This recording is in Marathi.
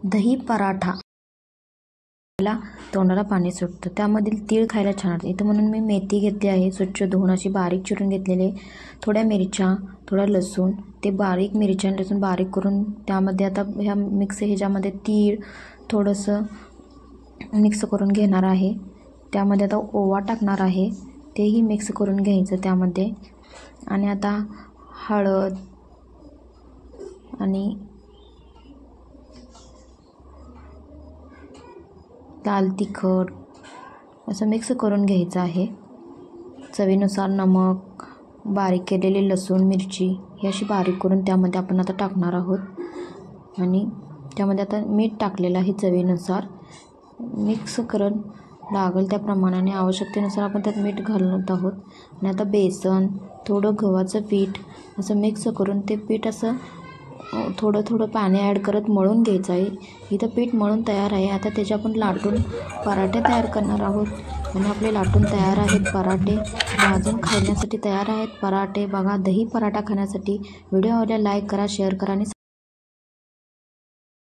दही पराठा ला तोंडाला पाणी सुटतं, त्यामधील तीळ खायला छान वाटतं. इथं म्हणून मी मेथी घेतली आहे, स्वच्छ धुवून अशी बारीक चिरून घेतलेले, थोड्या मिरच्या, थोडा लसूण, ते बारीक मिरच्या आणि लसूण बारीक करून त्यामध्ये आता ह्या ह्याच्यामध्ये तीळ थोडंसं मिक्स करून घेणार आहे. त्यामध्ये आता ओवा टाकणार आहे, तेही मिक्स करून घ्यायचं त्यामध्ये. आणि आता हळद आणि लाल तिखट असं मिक्स करून घ्यायचं आहे. चवीनुसार नमक, बारीक केलेली लसूण मिरची ही अशी बारीक करून त्यामध्ये आपण आता टाकणार आहोत. आणि त्यामध्ये आता मीठ टाकलेलं आहे चवीनुसार. मिक्स करून लागेल त्या प्रमाणाने आवश्यकतेनुसार आपण त्यात मीठ घालत आहोत. आणि आता बेसन, थोडं गव्हाचं पीठ असं मिक्स करून ते पीठ असं थोडं थोडं पाणी ॲड करत मळून घ्यायचं आहे. इथं पीठ मळून तयार आहे. आता त्याचे आपण लाटून पराठे तयार करणार आहोत. आणि आपले लाटून तयार आहेत पराठे, भाजून खाण्यासाठी तयार आहेत पराठे. बघा, दही पराठा खाण्यासाठी व्हिडिओ आवडल्यास लाईक करा, शेअर करा आणि